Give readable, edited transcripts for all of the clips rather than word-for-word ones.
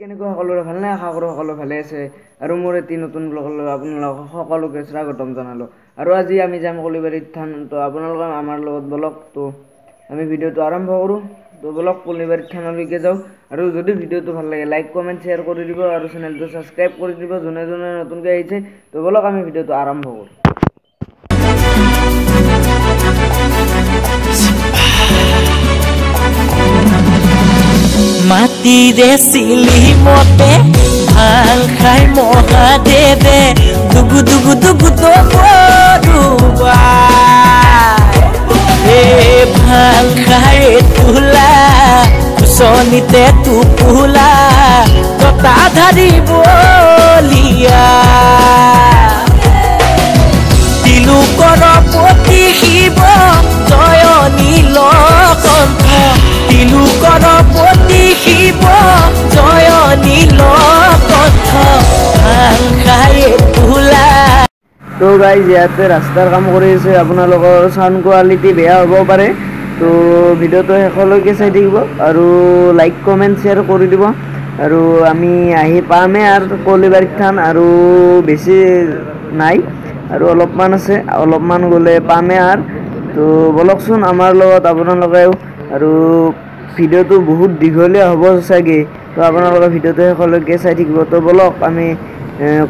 কেনেকৈ সকলোৰে ভাল নাই, আশা কৰোঁ সকলো ভালে আছে। আৰু মোৰ এটি নতুন ব্লগৰ লগত আপোনালোকক সকলোকে স্বাগতম জনালোঁ। আৰু আজি আমি যাম কলিবাৰীত থান। তো আপোনালোকে আমাৰ লগত বলক, তো আমি ভিডিঅ'টো আৰম্ভ কৰোঁ। তো বলক কলিবাৰীত থানলৈকে যাওঁ। আৰু যদি ভিডিঅ'টো ভাল লাগে লাইক কমেণ্ট শ্বেয়াৰ কৰি দিব আৰু চেনেলটো ছাবস্ক্ৰাইব কৰি দিব যোনে যোনে নতুনকৈ আহিছে। তো বলক আমি ভিডিঅ'টো আৰম্ভ কৰোঁ। মাটিৰে চিলি মতে ভাল খাই মহাদেৱে দুগু দুগু দুগু দুবা ভাল খাই তোলা চনিতে টোপোলা ততা ধাৰি বলিয়া তিলুকৰ পতি শিৱ জয় নীলকণ্ঠ তিলুকৰ পতি শিৱ জয় নীলকণ্ঠ ভাল খাই তোলা। তো গাইজ ইয়াতে ৰাস্তাৰ কাম কৰি আছে, আপোনালোকৰ চাউণ্ড কোৱালিটি বেয়া হ'ব পাৰে। তো ভিডিঅ'টো শেষলৈকে চাই থাকিব আৰু লাইক কমেণ্ট শ্বেয়াৰ কৰি দিব। আৰু আমি আহি পামেই আৰু কলিবাৰীত থান, আৰু বেছি নাই আৰু অলপমান আছে, অলপমান গ'লে পামেই আৰু। তো বলকচোন আমাৰ লগত আপোনালোকেও। আৰু ভিডিঅ'টো বহুত দীঘলীয়া হ'ব চাগে, তো আপোনালোকে ভিডিঅ'টো শেষলৈকে চাই থাকিব। তো বলক আমি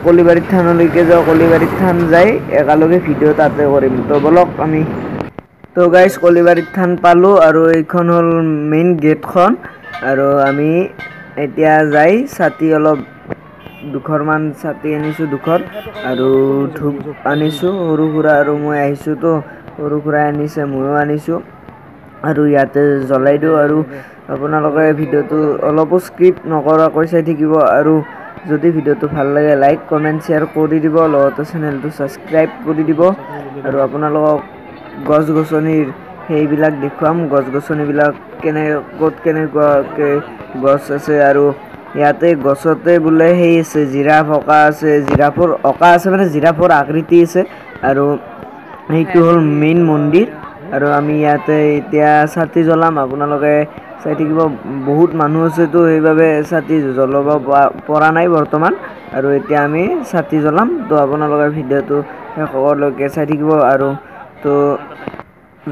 কলিবাৰীত থানলৈকে যাওঁ। কলিবাৰীত থান যাই একেলগে ভিডিঅ' তাতে কৰিম। তো বলক আমি। তো গাইজ কলিবাৰীত থান পালোঁ, আৰু এইখন হ'ল মেইন গেটখন। আৰু আমি এতিয়া যাই ছাতি অলপ দুখৰমান ছাতি আনিছোঁ, দুখৰ, আৰু ধূপ আনিছোঁ সৰু সুৰা। আৰু মই আহিছোঁ তো সৰু সুৰাই আনিছে, ময়ো আনিছোঁ, আৰু ইয়াতে জ্বলাই দিওঁ। আৰু আপোনালোকে ভিডিঅ'টো অলপো স্কিপ নকৰাকৈ চাই থাকিব। আৰু যদি ভিডিঅ'টো ভাল লাগে লাইক কমেণ্ট শ্বেয়াৰ কৰি দিব, লগতে চেনেলটো ছাবস্ক্ৰাইব কৰি দিব। আৰু আপোনালোকক গছ গছনিৰ সেইবিলাক দেখুৱাম, গছ গছনিবিলাক ক'ত কেনেকুৱাকৈ গছ আছে। আৰু ইয়াতে গছতে বোলে সেই আছে, জিৰাফ অঁকা আছে, জিৰাফৰ অঁকা আছে মানে জিৰাফৰ আকৃতি আছে। আৰু সেইটো হ'ল মেইন মন্দিৰ। আৰু আমি ইয়াতে এতিয়া ছাতি জ্বলাম, আপোনালোকে চাই থাকিব। বহুত মানুহ আছেতো সেইবাবে ছাতি জ্বলাব পৰা নাই বৰ্তমান। আৰু এতিয়া আমি ছাতি জ্বলাম, তো আপোনালোকে ভিডিঅ'টো শেষলৈকে চাই থাকিব। আৰু তো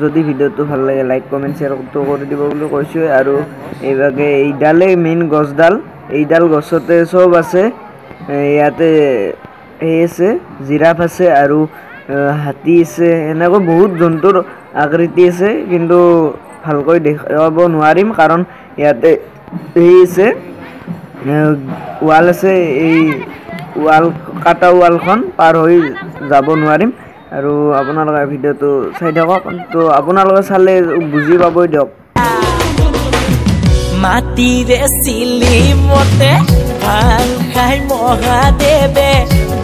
যদি ভিডিঅ'টো ভাল লাগে লাইক কমেণ্ট শ্বেয়াৰটো কৰি দিব বুলি কৈছোঁৱে। আৰু এইভাগে এইডালেই মেইন গছডাল, এইডাল গছতে চব আছে। ইয়াতে সেই আছে, জিৰাফ আছে, আৰু হাতী আছে, এনেকৈ বহুত জন্তুৰ আকৃতি আছে, কিন্তু ভালকৈ দেখুৱাব নোৱাৰিম কাৰণ ইয়াতে সেই আছে, ৱাল আছে। এই ৱাল কাটা ৱালখন পাৰ হৈ যাব নোৱাৰিম। আৰু আপোনালোকে ভিডিঅ'টো চাই থাকক, তো আপোনালোকে চালে বুজি পাবই দিয়ক। মাটিৰে চিলি মতে ভাল খাই মহাদেৱে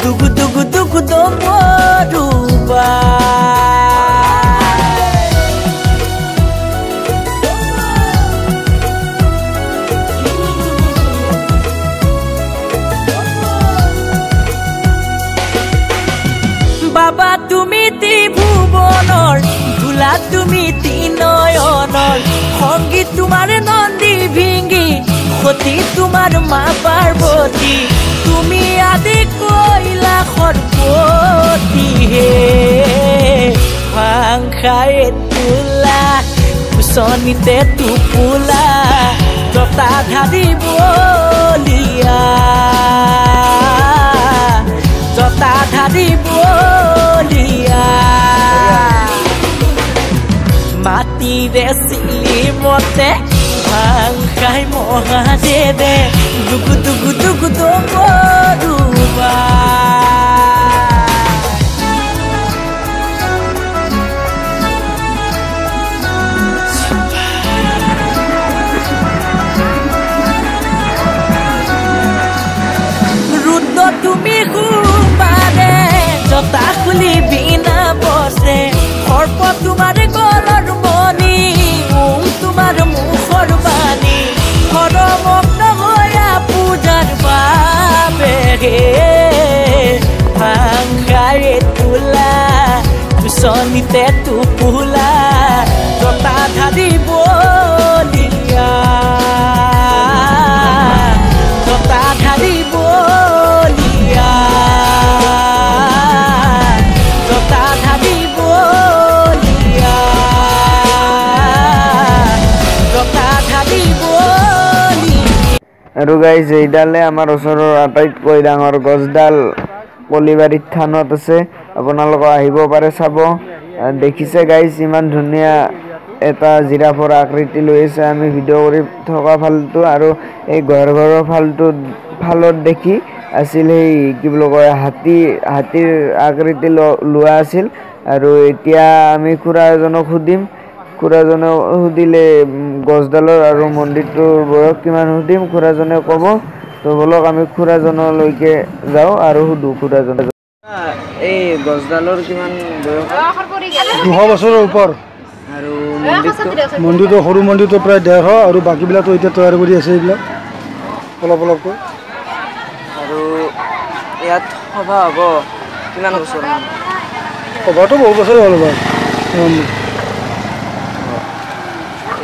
দুগু দুগু দুগু দুবা বাবা তুমি ত্ৰিভুৱনৰ ধূলা তুমি তিনয়নৰ সংগীত তোমাৰ নন্দী ভিঙ্গি সতী তোমাৰ মা পাৰ্বতী তুমি আদি কৈলাসৰ পতি হে ভাং খাই তোলা চনিতে টোপোলা জতা ধাৰি বলিয়া জতা ধাৰি বলিয়া মাটিৰে চিলি মতে ভাং খাই মহাদেৱে দুগু দুগু দুগু দুবা ৰুদ্ৰ তুমি সোমবাৰে জতা খুলি বিনা বসে সৰ্প তোমাৰ গলৰ মণি তোমাৰ মুখৰ বাণী সৰমগ্ন হৈয়া পূজাৰ বাবে ভাং খাই তোলা বিচনীতে টোপোলা জতা ধাৰি বলিয়া জতা ধাৰি বলিয়া জতা ধাৰি বলিয়া জতা ধাৰি বলিয়া। আৰু গাইজ এইডালে আমাৰ ওচৰৰ আটাইতকৈ ডাঙৰ গছডাল কলিবাৰীত থানত আছে। আপোনালোকে আহিব পাৰে চাব। দেখিছে গাইজ ইমান ধুনীয়া এটা জিৰাফৰ আকৃতি লৈ আছে আমি ভিডিঅ' কৰি থকা ফালটো, আৰু এই ঘৰৰ ফালত দেখি আছিল সেই কি বুলি কয় হাতীৰ আকৃতি লোৱা আছিল। আৰু এতিয়া আমি খুৰা এজনক সুধিম, খুৰাজনে সুধিলে গছডালৰ আৰু মন্দিৰটোৰ বয়স কিমান সুধিম, খুৰাজনে ক'ব। তো বলক আমি খুৰাজনলৈকে যাওঁ আৰু সুধো খুৰাজনে। এই গছডালৰ কিমান বয়স? 200 বছৰৰ ওপৰ। আৰু মন্দিৰটো সৰু মন্দিৰটো প্ৰায় 150, আৰু বাকীবিলাকতো এতিয়া তৈয়াৰ কৰি আছে এইবিলাক অলপকৈ। আৰু ইয়াত সভা হ'ব কিমান বছৰ? সভাটো বহু বছৰে হ'ল বাৰু।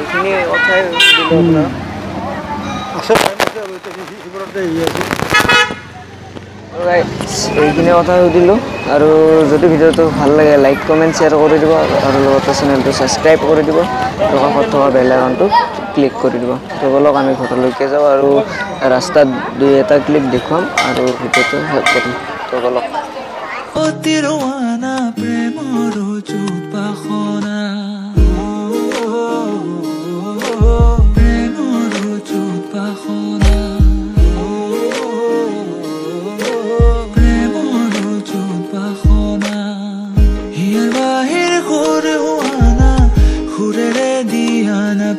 এইখিনি কথাই সুধিলোঁ আছে আৰু এতিয়া এইখিনি কথা সুধিলোঁ। আৰু যদি ভিডিঅ'টো ভাল লাগে লাইক কমেণ্ট শ্বেয়াৰ কৰি দিব, আৰু লগতে চেনেলটো ছাবস্ক্ৰাইব কৰি দিব, আৰু কাষত থকা বেল আইকনটো ক্লিক কৰি দিব। তো বলক আমি ঘৰলৈকে যাওঁ আৰু ৰাস্তাত 2-এটা ক্লিপ দেখুৱাম আৰু ভিডিঅ'টো শেষ কৰিম। তো বলক।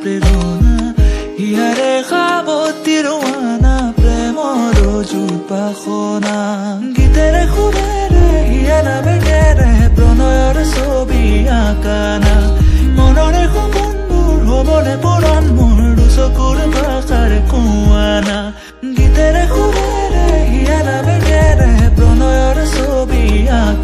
প্ৰেৰণা হিয়াৰে খাবতিৰ ৱানা প্ৰেমৰ উপাসনা গীতেৰে সুৰেৰে হিয়া নামেৰে প্ৰণয়ৰ ছবি আঁকানা মনৰে সপোনবোৰ হ'বনে পৰাণ মোৰ চকুৰ ভাষাৰ কোৱানা গীতেৰে সুৰেৰে হিয়া নামেৰে প্ৰণয়ৰ ছবি আঁকা।